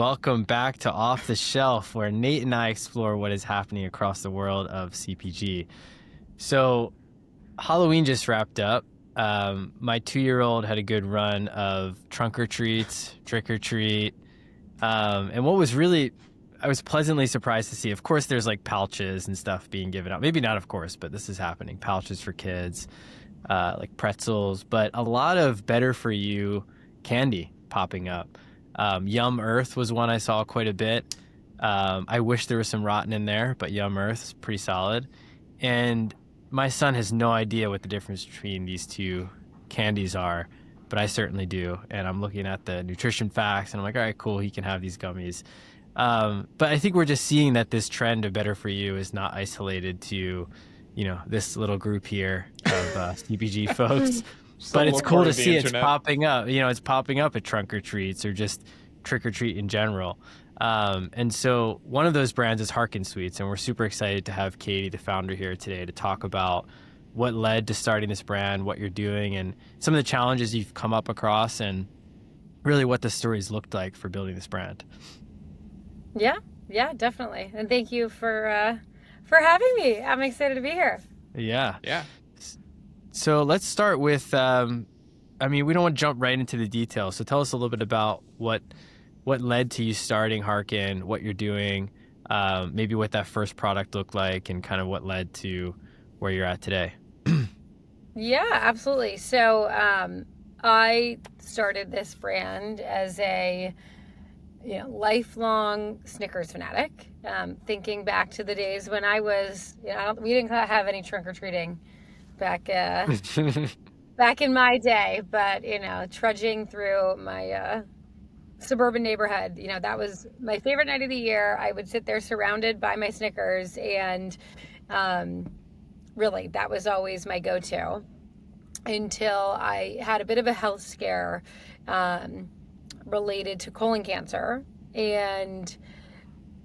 welcome back to Off the Shelf, where Nate and I explore what is happening across the world of CPG. So, Halloween just wrapped up. My 2-year-old had a good run of trunk or treats, trick or treat. And what was really, I was pleasantly surprised to see, of course, there's like pouches and stuff being given out. Maybe not, of course, but this is happening. Pouches for kids, like pretzels, but a lot of better for you candy popping up. Yum Earth was one I saw quite a bit. I wish there was some rotten in there, but Yum Earth is pretty solid. And my son has no idea what the difference between these two candies are, but I certainly do. And I'm looking at the nutrition facts and I'm like, all right, cool, he can have these gummies. But I think we're just seeing that this trend of better for you is not isolated to, this little group here of CPG folks. But it's cool to see it's popping up. It's popping up at trunk or treats or just trick or treat in general. And so one of those brands is Harken Sweets, and we're super excited to have Katie, the founder, here today to talk about what led to starting this brand, what you're doing, and some of the challenges you've come up across, and really what the stories looked like for building this brand. Yeah, definitely. And thank you for having me. I'm excited to be here. Yeah. So let's start with, we don't want to jump right into the details. So tell us a little bit about what led to you starting Harken, what you're doing, maybe what that first product looked like, and kind of what led to where you're at today. Yeah, absolutely. So I started this brand as a lifelong Snickers fanatic, thinking back to the days when I was, we didn't have any trick-or-treating back in my day, but trudging through my suburban neighborhood, that was my favorite night of the year. I would sit there surrounded by my Snickers, and really that was always my go-to until I had a bit of a health scare related to colon cancer, and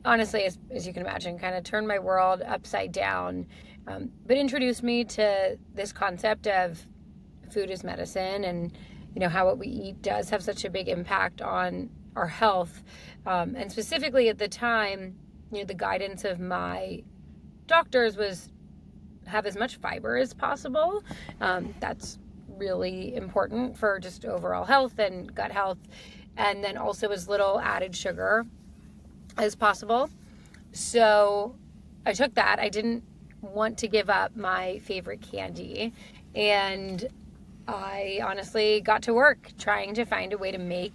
honestly, as you can imagine, kind of turned my world upside down, but introduced me to this concept of food as medicine, and how what we eat does have such a big impact on our health, and specifically at the time, the guidance of my doctors was have as much fiber as possible. That's really important for just overall health and gut health, and then also as little added sugar as possible. So I took that. I didn't want to give up my favorite candy, and I honestly got to work trying to find a way to make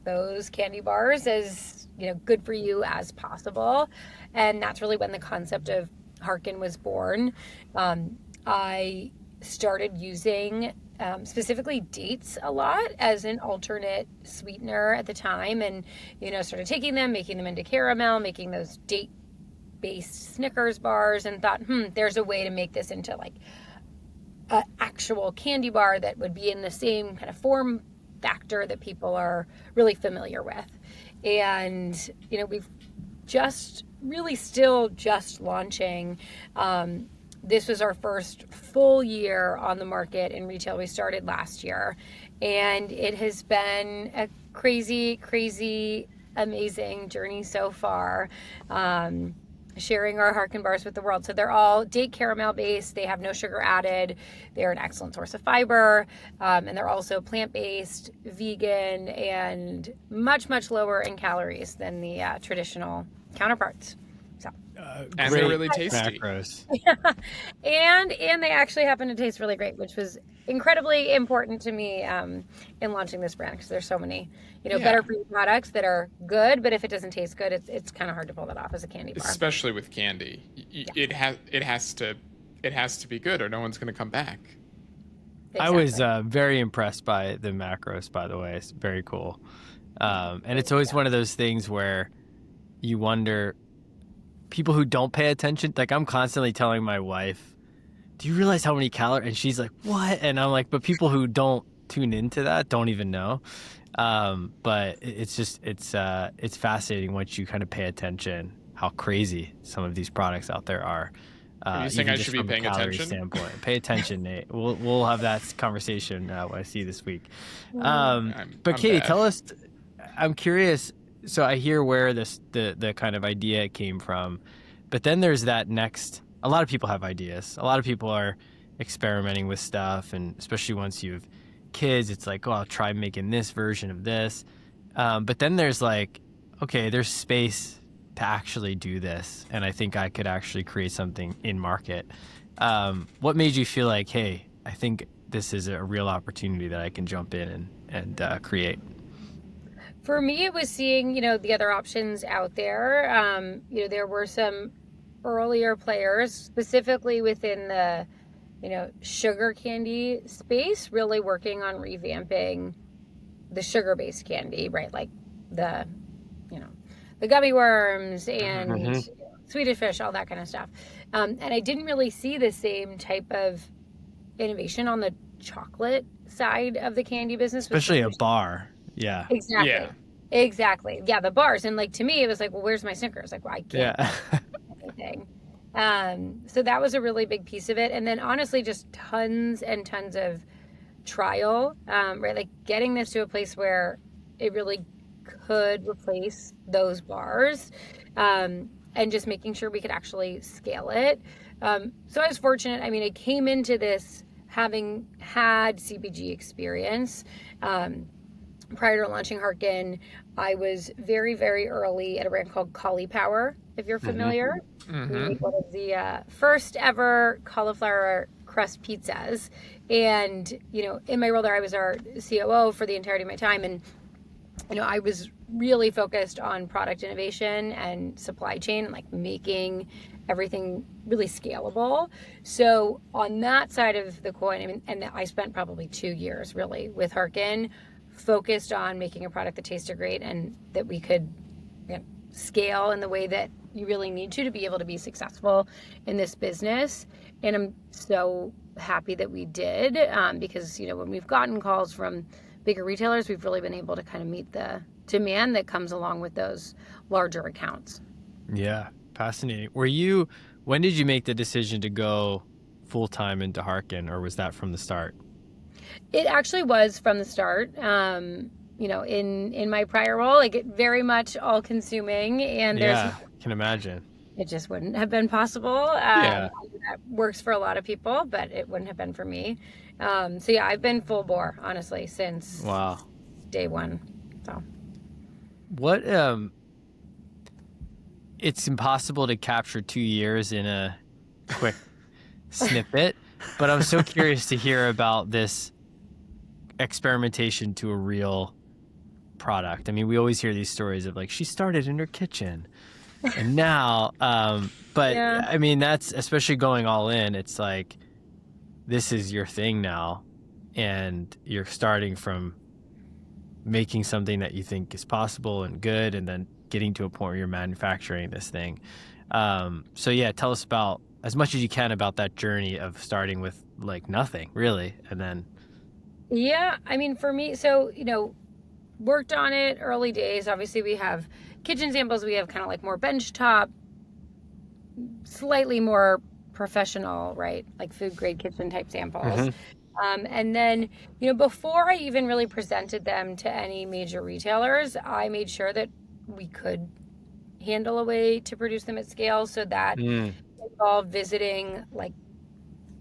those candy bars as good for you as possible. And that's really when the concept of Harken was born. I started using specifically dates a lot as an alternate sweetener at the time, and started taking them, making them into caramel, making those date-based Snickers bars, and thought, there's a way to make this into like an actual candy bar that would be in the same kind of form factor that people are really familiar with. And we've just really still just launching. This was our first full year on the market in retail. We started last year, and it has been a crazy, amazing journey so far. Sharing our Harken bars with the world. So they're all date caramel based. They have no sugar added. They're an excellent source of fiber. And they're also plant-based, vegan, and much lower in calories than the traditional counterparts. So. And they're really tasty. And they actually happen to taste really great, which was incredibly important to me in launching this brand, because there's so many better for you products that are good, but if it doesn't taste good, it's kind of hard to pull that off as a candy bar. Especially with candy, it has to be good, or no one's going to come back. Exactly. I was very impressed by the macros, by the way. It's very cool, and it's always one of those things where you wonder, people who don't pay attention, like I'm constantly telling my wife, do you realize how many calories? And she's like, what? And I'm like, but people who don't tune into that don't even know. But it's fascinating once you kind of pay attention how crazy some of these products out there are. Are you saying I should be paying attention? Standpoint. Pay attention, Nate. We'll have that conversation when I see you this week. But Katie, tell us, I'm curious, so I hear where the kind of idea came from, but then there's that next. A lot of people have ideas. A lot of people are experimenting with stuff, and especially once you have kids, it's like, oh, I'll try making this version of this. But then there's like, okay, there's space to actually do this, and I think I could actually create something in market. What made you feel like, hey, I think this is a real opportunity that I can jump in and create? For me, it was seeing, the other options out there. There were some earlier players, specifically within the, sugar candy space, really working on revamping the sugar-based candy, right? Like the, the gummy worms and Mhm. Swedish fish, all that kind of stuff. And I didn't really see the same type of innovation on the chocolate side of the candy business. Especially a bar. Yeah. Exactly. Yeah. Exactly. Yeah, the bars. And like to me, it was like, well, where's my Snickers? Like, well, I can't Yeah. do anything. So that was a really big piece of it. And then honestly, just tons and tons of trial, right? Like getting this to a place where it really could replace those bars, and just making sure we could actually scale it. So I was fortunate. I mean, I came into this having had CPG experience. Prior to launching Harken, I was very, very early at a brand called Cauliflower, if you're familiar. We made one of the first ever cauliflower crust pizzas. And, in my role there, I was our COO for the entirety of my time. And, I was really focused on product innovation and supply chain and like making everything really scalable. So on that side of the coin, I mean, and I spent probably 2 years really with Harken, focused on making a product that tasted great and that we could scale in the way that you really need to be able to be successful in this business. And I'm so happy that we did, because when we've gotten calls from bigger retailers, we've really been able to kind of meet the demand that comes along with those larger accounts. Yeah. Fascinating. When did you make the decision to go full-time into Harken, or was that from the start? It actually was from the start. In my prior role, like it very much all consuming, and Yeah, can imagine. it just wouldn't have been possible. Yeah. That works for a lot of people, but it wouldn't have been for me. So yeah, I've been full bore, honestly, since Wow. day one. So What it's impossible to capture 2 years in a quick snippet, but I'm so curious to hear about this experimentation to a real product. I mean, we always hear these stories of like, she started in her kitchen and now, but Yeah. I mean, that's especially going all in. It's like, this is your thing now, and you're starting from making something that you think is possible and good, and then getting to a point where you're manufacturing this thing. So yeah, tell us about as much as you can about that journey of starting with like nothing really, and then Yeah, I mean, for me, so, worked on it early days. Obviously, we have kitchen samples. We have kind of like more benchtop, slightly more professional, right? Like food grade kitchen type samples. And then, before I even really presented them to any major retailers, I made sure that we could handle a way to produce them at scale. So that involved visiting like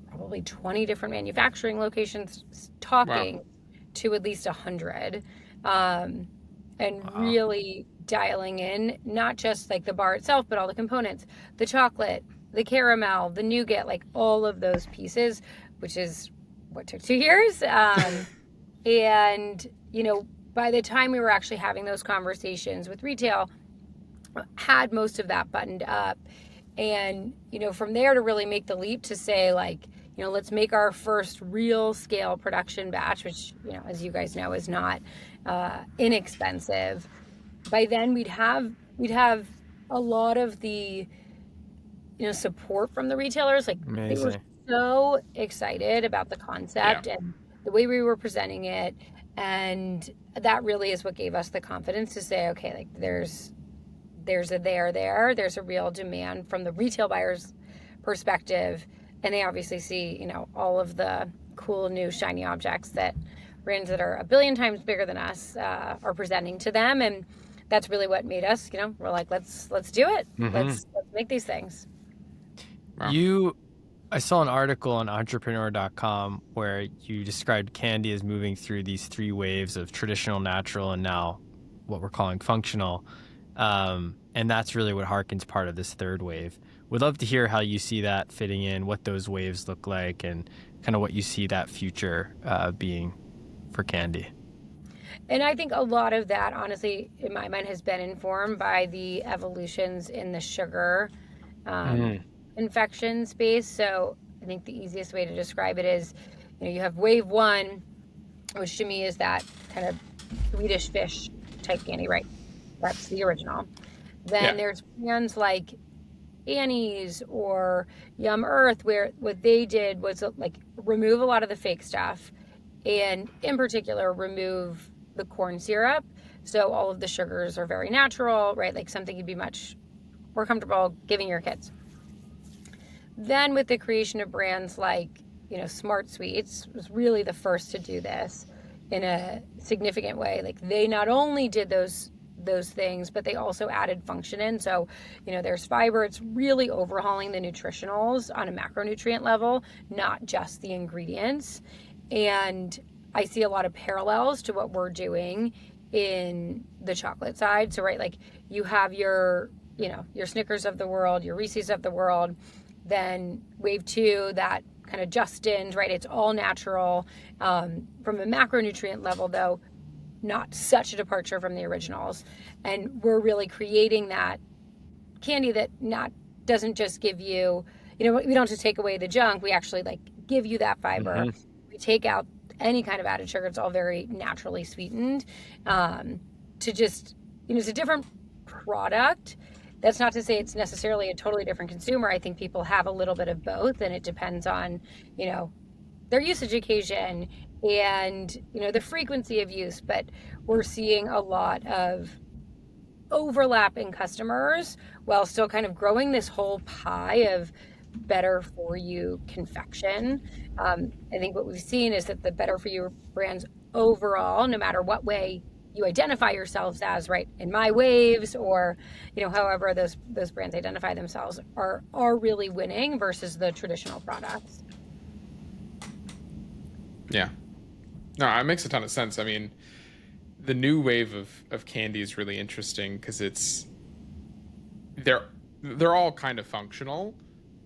probably 20 different manufacturing locations, talking to at least 100, and really dialing in, not just like the bar itself, but all the components, the chocolate, the caramel, the nougat, like all of those pieces, which is what took 2 years. And, by the time we were actually having those conversations with retail, had most of that buttoned up. And, from there to really make the leap to say like, let's make our first real scale production batch, which, as you guys know, is not inexpensive. By then we'd have a lot of the, support from the retailers. Like they were amazing. so excited about the concept and the way we were presenting it. And that really is what gave us the confidence to say, okay, like there's a real demand from the retail buyer's perspective. And they obviously see, all of the cool new shiny objects that brands that are a billion times bigger than us are presenting to them. And that's really what made us, we're like, let's do it. Let's make these things. Wow. I saw an article on entrepreneur.com where you described candy as moving through these three waves of traditional, natural, and now what we're calling functional. And that's really what Harken's part of this third wave. Would love to hear how you see that fitting in, what those waves look like, and kind of what you see that future being for candy. And I think a lot of that, honestly, in my mind, has been informed by the evolutions in the sugar infection space. So I think the easiest way to describe it is, you have wave one, which to me is that kind of Swedish fish type candy, right? That's the original. Then there's brands like Annie's or Yum Earth, where what they did was like remove a lot of the fake stuff, and in particular remove the corn syrup. So all of the sugars are very natural, right? Like something you'd be much more comfortable giving your kids. Then with the creation of brands like, Smart Sweets was really the first to do this in a significant way. Like they not only did those things, but they also added function in. So, there's fiber. It's really overhauling the nutritionals on a macronutrient level, not just the ingredients. And I see a lot of parallels to what we're doing in the chocolate side. So, right, like you have your Snickers of the world, your Reese's of the world. Then wave two, that kind of Justin's, right? It's all natural. From a macronutrient level, though, not such a departure from the originals. And we're really creating that candy that doesn't just give you, we don't just take away the junk. We actually like give you that fiber. We take out any kind of added sugar. It's all very naturally sweetened. To just, it's a different product. That's not to say it's necessarily a totally different consumer. I think people have a little bit of both, and it depends on, their usage occasion and, the frequency of use. But we're seeing a lot of overlap in customers while still kind of growing this whole pie of better for you confection. I think what we've seen is that the better for you brands overall, no matter what way you identify yourselves as, right, in my waves or however those brands identify themselves, are really winning versus the traditional products. Yeah, no, it makes a ton of sense. I mean, the new wave of candy is really interesting because they're all kind of functional,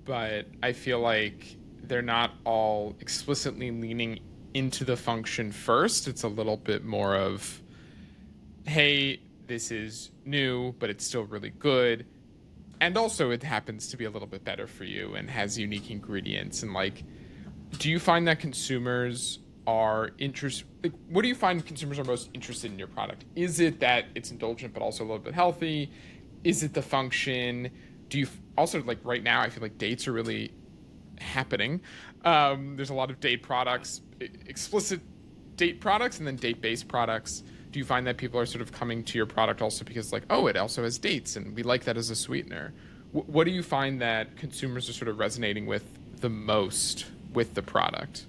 but I feel like they're not all explicitly leaning into the function first. It's a little bit more of, hey, this is new, but it's still really good. And also it happens to be a little bit better for you and has unique ingredients. And like, do you find that consumers are what do you find consumers are most interested in your product? Is it that it's indulgent, but also a little bit healthy? Is it the function? Do you also, like right now, I feel like dates are really happening. There's a lot of date products, explicit date products, and then date-based products. Do you find that people are sort of coming to your product also because like, oh, it also has dates and we like that as a sweetener? What do you find that consumers are sort of resonating with the most with the product?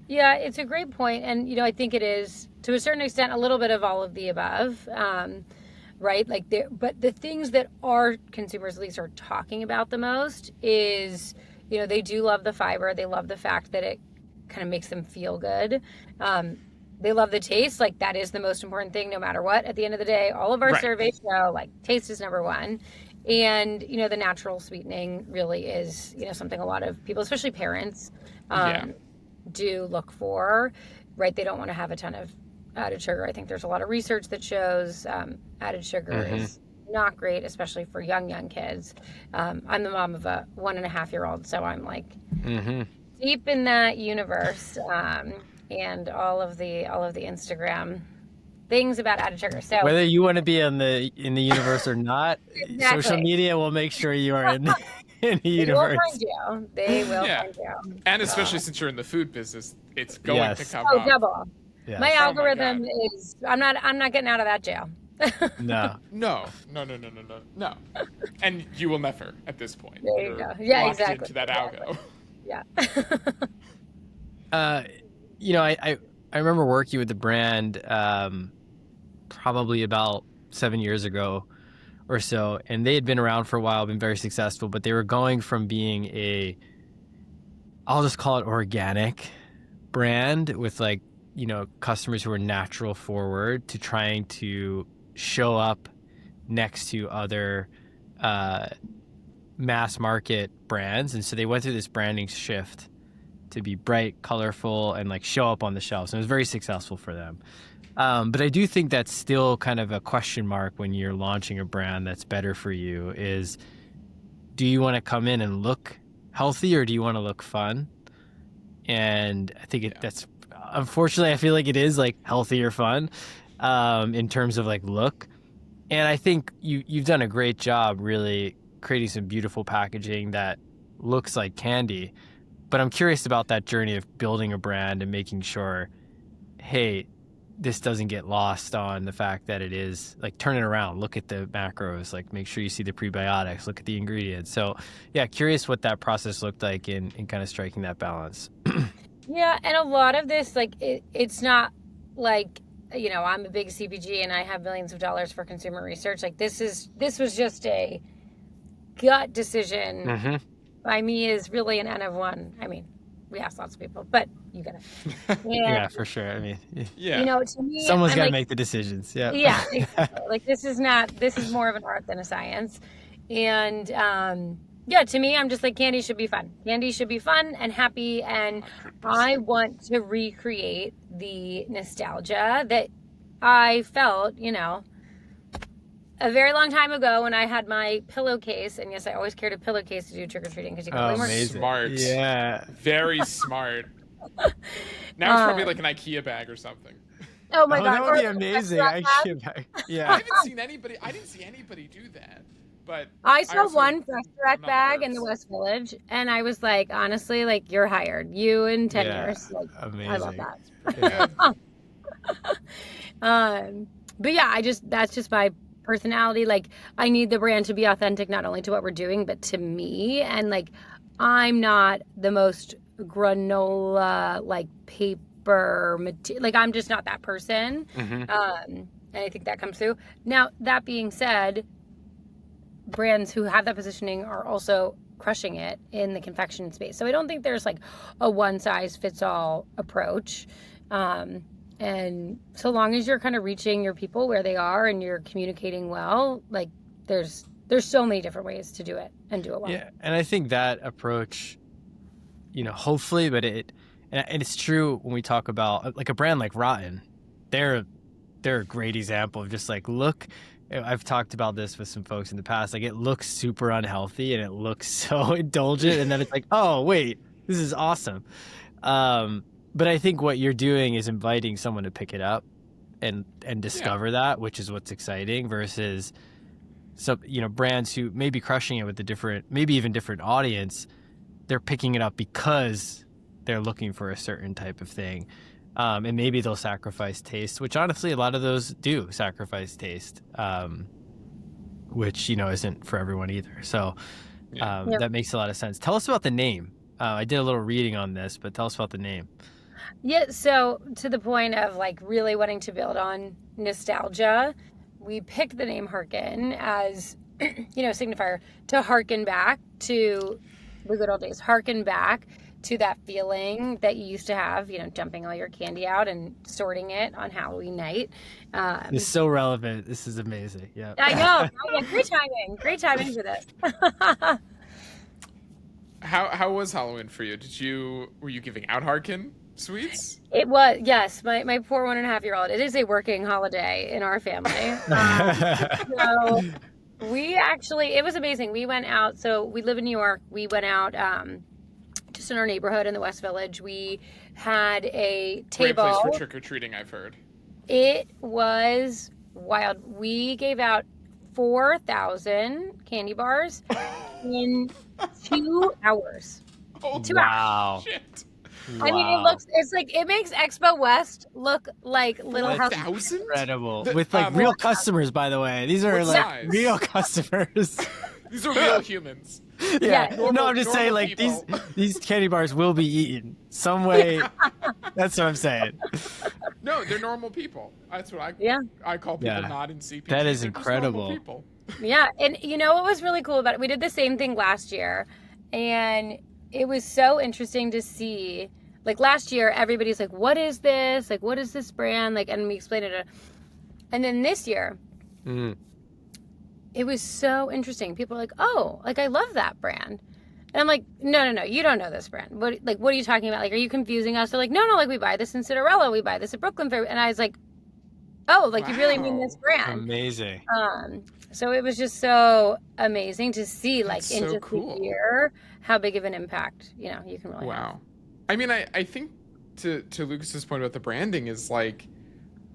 Yeah, it's a great point. And, I think it is, to a certain extent, a little bit of all of the above, right? Like, but the things that our consumers at least are talking about the most is, they do love the fiber. They love the fact that it kind of makes them feel good. They love the taste. Like that is the most important thing, no matter what. At the end of the day, all of our surveys show like taste is number one. And, the natural sweetening really is, something a lot of people, especially parents, do look for, right? They don't want to have a ton of added sugar. I think there's a lot of research that shows added sugar is not great, especially for young kids. I'm the mom of a 1.5-year-old, so I'm like deep in that universe. And all of the Instagram things about added sugar. So whether you want to be in the universe or not, social media will make sure you are in the universe. They will find you. And especially since you're in the food business, it's going to come up. Double. Yes. My algorithm is. I'm not getting out of that jail. No. And you will never at this point. There you go. Yeah, locked exactly. into that algo. Yeah. I remember working with the brand probably about 7 years ago or so, and they had been around for a while, been very successful, but they were going from being I'll just call it organic brand with like, customers who are natural forward, to trying to show up next to other mass market brands. And so they went through this branding shift to be bright, colorful, and like show up on the shelves. And it was very successful for them. But I do think that's still kind of a question mark when you're launching a brand that's better for you is, do you want to come in and look healthy, or do you want to look fun? And I think that's, unfortunately, I feel like it is like healthy or fun in terms of like look. And I think you've done a great job really creating some beautiful packaging that looks like candy. But I'm curious about that journey of building a brand and making sure, hey, this doesn't get lost on the fact that it is like, turn it around, look at the macros, like make sure you see the prebiotics, look at the ingredients. So yeah, curious what that process looked like in kind of striking that balance. Yeah, and a lot of this, like, it's not like, I'm a big CPG and I have millions of dollars for consumer research. Like, this was just a gut decision by me, is really an N of one. I mean, we asked lots of people, but you get it. Yeah, for sure. I mean, to me, someone's got to make the decisions. Yeah. Yeah. Exactly. Like, this is more of an art than a science. And, yeah, to me, I'm just like, candy should be fun. Candy should be fun and happy. And 100%. I want to recreate the nostalgia that I felt, a very long time ago when I had my pillowcase. And yes, I always carried a pillowcase to do trick-or-treating because you can amazing. Smart. Yeah. Very smart. Now it's probably like an IKEA bag or something. Oh my God. That would be amazing. IKEA bag. Yeah. I didn't see anybody do that. But I saw one Fresh Direct bag in the West Village, and I was like, honestly, like, you're hired. You in 10 years. Like, amazing. I love that. But yeah, that's just my personality. Like, I need the brand to be authentic, not only to what we're doing, but to me. And like, I'm not the most granola, like, paper material. Like, I'm just not that person. And I think that comes through. Now, that being said, brands who have that positioning are also crushing it in the confection space. So I don't think there's like a one size fits all approach. And so long as you're kind of reaching your people where they are and you're communicating well, like there's so many different ways to do it and do it well. Yeah. And I think that approach, hopefully, but and it's true when we talk about like a brand like Rotten, they're a great example of just like, look, I've talked about this with some folks in the past. Like, it looks super unhealthy and it looks so indulgent, and then it's like, oh wait, this is awesome. But I think what you're doing is inviting someone to pick it up and discover that, which is what's exciting, versus some brands who may be crushing it with maybe even different audience. They're picking it up because they're looking for a certain type of thing. And maybe they'll sacrifice taste, which honestly, a lot of those do sacrifice taste, which, isn't for everyone either. So that makes a lot of sense. Tell us about the name. I did a little reading on this, but tell us about the name. Yeah. So to the point of like really wanting to build on nostalgia, we picked the name Harken as, signifier to harken back to the good old days, harken back to that feeling that you used to have, dumping all your candy out and sorting it on Halloween night. It's so relevant. This is amazing. Yeah. I know. Yeah, great timing for this. How was Halloween for you? Were you giving out Harken Sweets? It was, yes. My poor 1.5-year-old. It is a working holiday in our family. So it was amazing. We went out. So we live in New York. We went out, just in our neighborhood in the West Village. We had a table. Great place for trick-or-treating, I've heard. It was wild. We gave out 4,000 candy bars in 2 hours. Oh, 2 hours. Shit. Wow. I mean, it makes Expo West look like Little House. 1,000? Incredible. With like real customers, by the way. These are like size? real customers. These are real humans. Yeah. Normal, I'm just saying, like, these candy bars will be eaten some way. That's what I'm saying. No, they're normal people. That's what Yeah. I call people Yeah. not in CPG. That is They're just normal incredible. people. Yeah. And you know what was really cool about it? We did the same thing last year. And it was so interesting to see. Like last year, everybody's like, what is this? Like, what is this brand? Like, and we explained it. And then this year, it was so interesting. People are like, oh, like, I love that brand. And I'm like, no, you don't know this brand. What are you talking about? Like, are you confusing us? They're like, no, like, we buy this in Cinderella. We buy this at Brooklyn Fair. And I was like, oh, like, you really mean this brand? Amazing. So it was just so amazing to see, like, That's in so just cool. a year, how big of an impact, you can really have. Wow. I mean, I think to Lucas's point about the branding is like,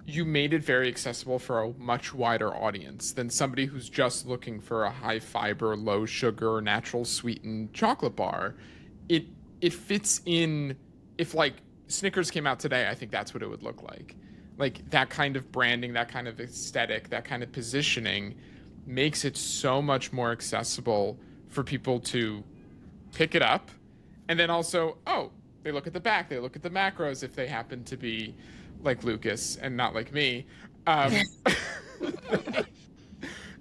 you made it very accessible for a much wider audience than somebody who's just looking for a high fiber, low sugar, natural sweetened chocolate bar. It fits in. If like Snickers came out today, I think that's what it would look like. Like that kind of branding, that kind of aesthetic, that kind of positioning makes it so much more accessible for people to pick it up. And then also, they look at the back, they look at the macros if they happen to be like Lucas and not like me.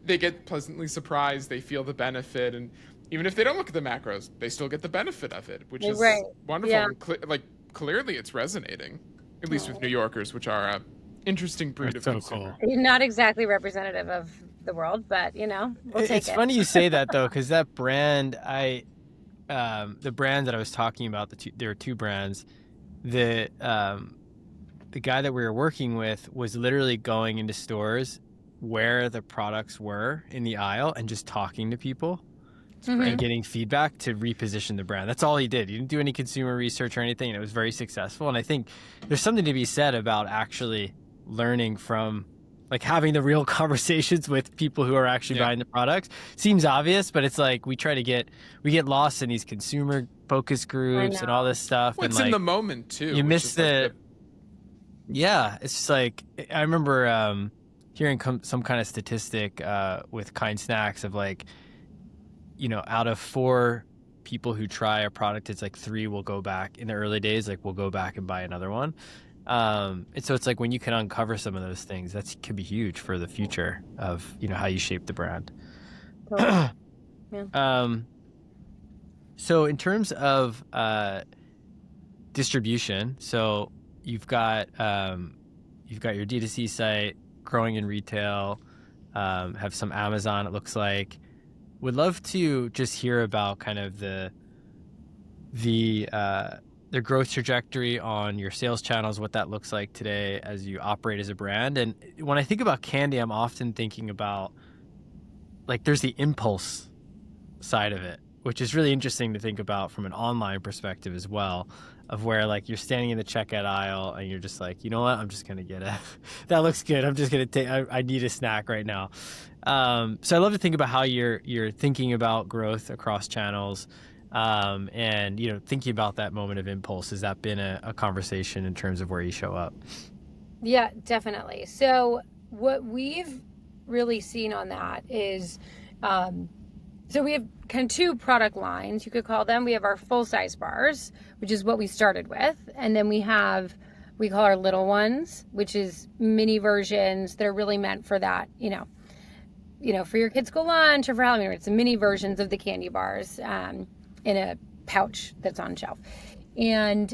They get pleasantly surprised, they feel the benefit, and even if they don't look at the macros, they still get the benefit of it, which is wonderful. Yeah. And clearly it's resonating, at least with New Yorkers, which are a interesting breed of consumer. Cool. Not exactly representative of the world, but we'll take it. It's funny you say that though, because that brand, the brand that I was talking about, there were two brands. The guy that we were working with was literally going into stores where the products were in the aisle and just talking to people and getting feedback to reposition the brand. That's all he did. He didn't do any consumer research or anything, and it was very successful. And I think there's something to be said about actually learning from, like, having the real conversations with people who are actually buying the products. Seems obvious, but it's like we get lost in these consumer focus groups and all this stuff. Well, and it's in the moment too. You miss yeah, it's just like, I remember hearing some kind of statistic with Kind Snacks of like, out of 4 people who try a product, it's like 3 will go back in the early days, like we'll go back and buy another one. And so it's like when you can uncover some of those things, that could be huge for the future of, how you shape the brand. Totally. Yeah. So in terms of distribution, so you've got your D2C site growing in retail, have some Amazon, it looks like. Would love to just hear about kind of the growth trajectory on your sales channels, what that looks like today as you operate as a brand. And when I think about candy, I'm often thinking about, like, there's the impulse side of it, which is really interesting to think about from an online perspective as well, of where, like, you're standing in the checkout aisle and you're just like, you know what, I'm just going to get it. That looks good. I'm just going to I need a snack right now. So I love to think about how you're thinking about growth across channels. And, thinking about that moment of impulse, has that been a conversation in terms of where you show up? Yeah, definitely. So what we've really seen on that is, so we have kind of 2 product lines, you could call them. We have our full-size bars, which is what we started with. And then we call our little ones, which is mini versions that are really meant for that, for your kids' school lunch or for Halloween. It's the mini versions of the candy bars in a pouch that's on shelf. And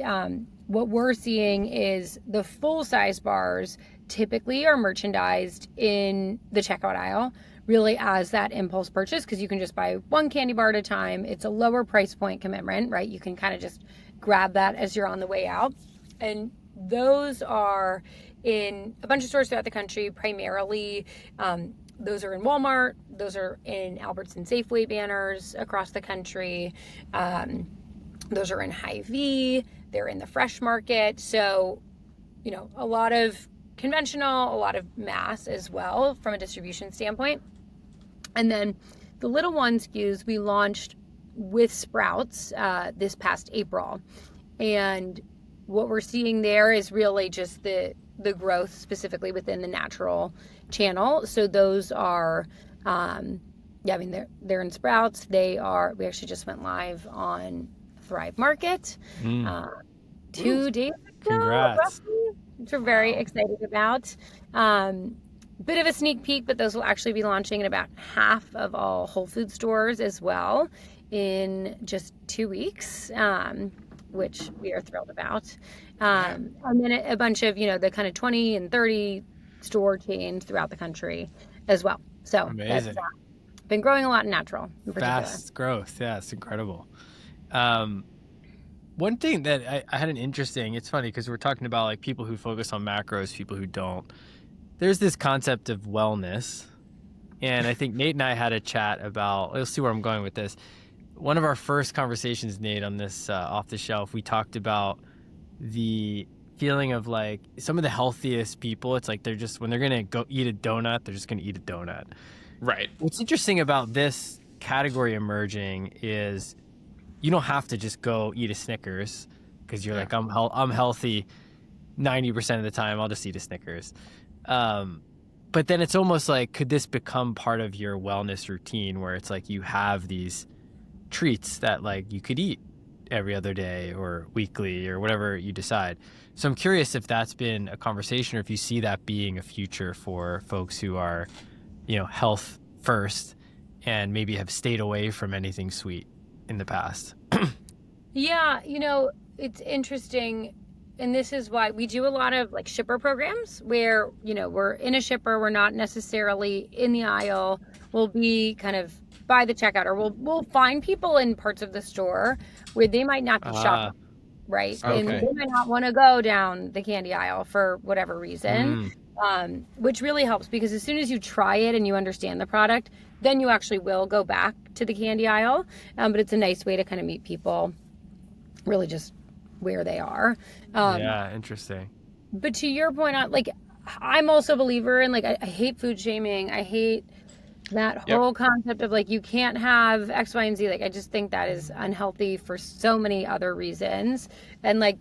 what we're seeing is the full-size bars typically are merchandised in the checkout aisle, really as that impulse purchase, because you can just buy 1 candy bar at a time. It's a lower price point commitment, right? You can kind of just grab that as you're on the way out. And those are in a bunch of stores throughout the country, primarily. Those are in Walmart. Those are in Albertson Safeway banners across the country. Those are in Hy-Vee. They're in the fresh market. So, a lot of conventional, a lot of mass as well from a distribution standpoint. And then the little one SKUs we launched with Sprouts this past April. And what we're seeing there is really just the growth specifically within the natural channel. So those are, they're in Sprouts. We actually just went live on Thrive Market 2 days ago. Congrats. Roughly. which we're very excited about. Bit of a sneak peek, but those will actually be launching in about half of all Whole Food stores as well in just 2 weeks, which we are thrilled about. And then a bunch of, the kind of 20 and 30 store chains throughout the country as well. So amazing. that's been growing a lot in natural in particular. Fast growth. Yeah, it's incredible. One thing that I had it's funny because we're talking about like people who focus on macros, people who don't. There's this concept of wellness. And I think Nate and I had a chat about, let's see where I'm going with this. One of our first conversations, Nate, on this off the shelf, we talked about the feeling of like some of the healthiest people, it's like when they're going to go eat a donut, they're just going to eat a donut. Right. What's interesting about this category emerging is you don't have to just go eat a Snickers because you're like, I'm healthy 90% of the time. I'll just eat a Snickers. But then it's almost like, could this become part of your wellness routine where it's like you have these treats that like you could eat every other day or weekly or whatever you decide. So I'm curious if that's been a conversation or if you see that being a future for folks who are, health first and maybe have stayed away from anything sweet in the past. Yeah, it's interesting. And this is why we do a lot of like shipper programs where, we're in a shipper, we're not necessarily in the aisle. We'll be kind of by the checkout, or we'll find people in parts of the store where they might not be shopping, right? Okay. And they might not want to go down the candy aisle for whatever reason, which really helps because as soon as you try it and you understand the product, then you actually will go back to the candy aisle. But it's a nice way to kind of meet people really just where they are. Yeah, interesting. But to your point on like, I'm also a believer in like, I hate food shaming. I hate that whole concept of like, you can't have X, Y, and Z. Like, I just think that is unhealthy for so many other reasons. And like,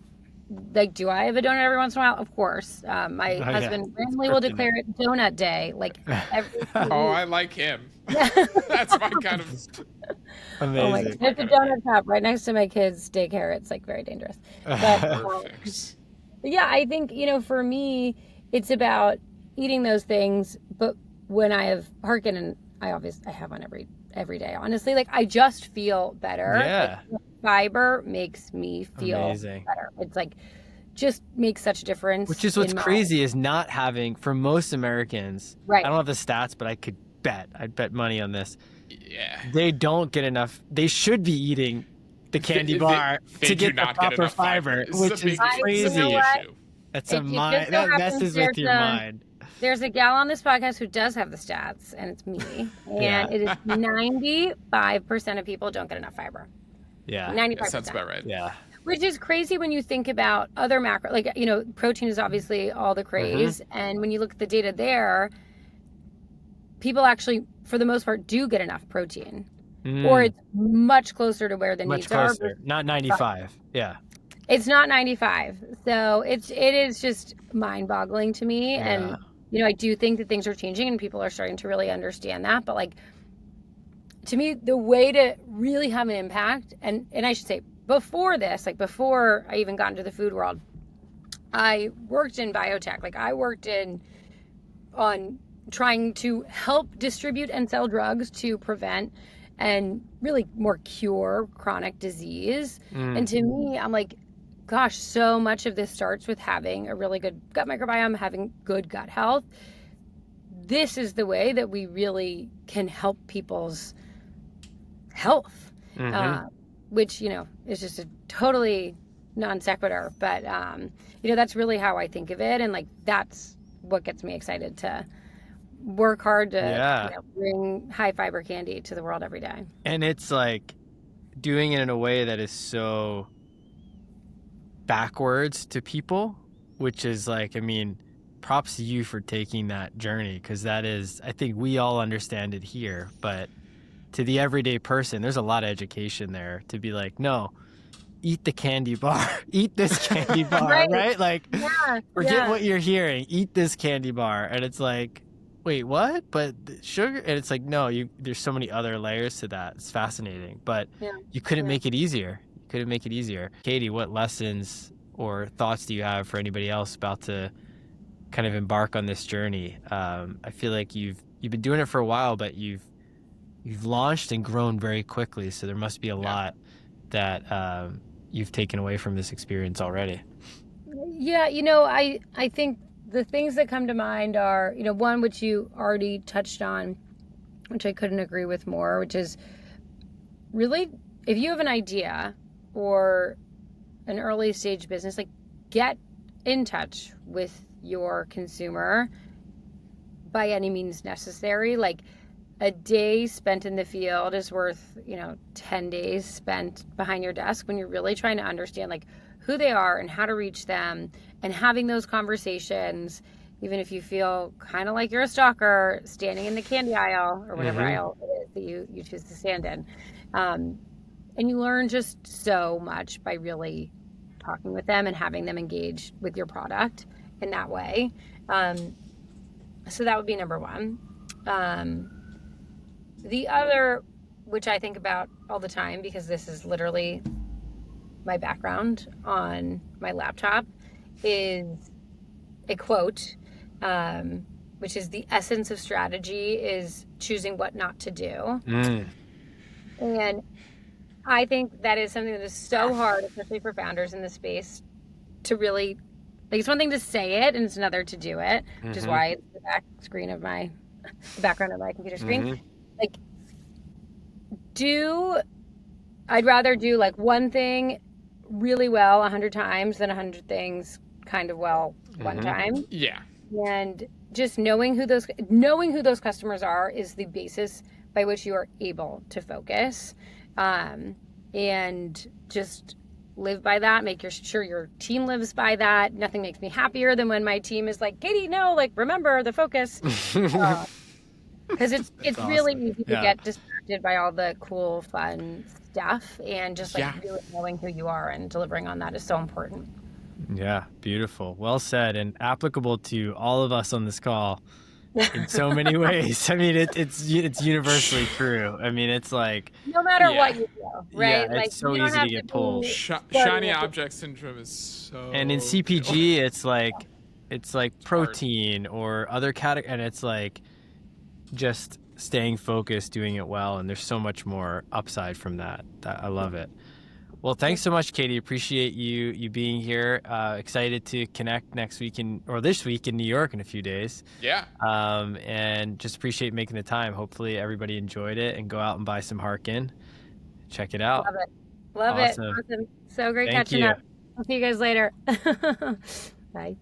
do I have a donut every once in a while? Of course. My husband randomly will declare it donut day. Like every I like him. That's my kind of... Amazing. Oh my God. There's a donut shop right next to my kids' daycare. It's like very dangerous. But yeah, I think, for me, it's about eating those things. But when I have Harken, and I have one every day, honestly, like I just feel better. Yeah. Like, fiber makes me feel better. It's like just makes such a difference. Which is what's crazy is not having, for most Americans, right. I don't have the stats, but I'd bet money on this. Yeah. They don't get enough. They should be eating the candy bar to get the proper fiber, which is crazy. That's a mind. That messes with your mind. There's a gal on this podcast who does have the stats, and it's me. And it is 95% of people don't get enough fiber. Yeah. 95%. That's about right. Yeah. Which is crazy when you think about other macro, like, protein is obviously all the craze. And when you look at the data there, people actually, for the most part, do get enough protein. Or it's much closer to where the needs are. Not 95. Yeah. It's not 95. So it is just mind-boggling to me. Yeah. And, I do think that things are changing and people are starting to really understand that. But like, to me, the way to really have an impact, and I should say before this, like before I even got into the food world, I worked in biotech. Like I worked on trying to help distribute and sell drugs to prevent and really more cure chronic disease. And to me, I'm like, gosh, so much of this starts with having a really good gut microbiome, having good gut health. This is the way that we really can help people's health, which, is just a totally non sequitur. But, that's really how I think of it. And like, that's what gets me excited to work hard to bring high fiber candy to the world every day. And it's like doing it in a way that is so backwards to people, which is like, props to you for taking that journey, because that is, I think we all understand it here, but to the everyday person, there's a lot of education there to be like, no, eat the candy bar, eat this candy bar, right? Like, forget what you're hearing, eat this candy bar. And it's like, wait, what? But sugar? And it's like, no, there's so many other layers to that. It's fascinating, but you couldn't make it easier. Katie, what lessons or thoughts do you have for anybody else about to kind of embark on this journey? I feel like you've been doing it for a while, but you've launched and grown very quickly. So there must be a lot that you've taken away from this experience already. Yeah, I think the things that come to mind are, one which you already touched on, which I couldn't agree with more, which is really, if you have an idea or an early stage business, like, get in touch with your consumer by any means necessary. Like, a day spent in the field is worth, 10 days spent behind your desk when you're really trying to understand like who they are and how to reach them, and having those conversations, even if you feel kind of like you're a stalker standing in the candy aisle or whatever aisle it is that you choose to stand in. And you learn just so much by really talking with them and having them engage with your product in that way. So that would be number one. The other, which I think about all the time because this is literally my background on my laptop, is a quote, which is, the essence of strategy is choosing what not to do. And I think that is something that is so hard, especially for founders in this space, to really, like, it's one thing to say it and it's another to do it, which is why it's the background of my computer screen. Like, I'd rather do like one thing really well 100 times than 100 things kind of well one time. Yeah. And just knowing who those customers are is the basis by which you are able to focus, and just live by that. Make sure your team lives by that. Nothing makes me happier than when my team is like, Katie, no, like, remember the focus. Because it's awesome. Really easy to get distracted by all the cool, fun stuff, and just like really knowing who you are and delivering on that is so important. Yeah, beautiful. Well said, and applicable to all of us on this call in so many ways. I mean, it's universally true. I mean, it's like, no matter what you do, right? Yeah, like, it's so easy to get pulled. Shiny object syndrome is so. And in CPG, it's like protein or other category, and it's like just staying focused, doing it well, and there's so much more upside from that. I love it. Well, thanks so much, Katie. Appreciate you being here. Excited to connect this week in New York in a few days. Yeah. And just appreciate making the time. Hopefully everybody enjoyed it, and go out and buy some Harken. Check it out. Love it. Awesome. So great catching up. I'll see you guys later. Bye.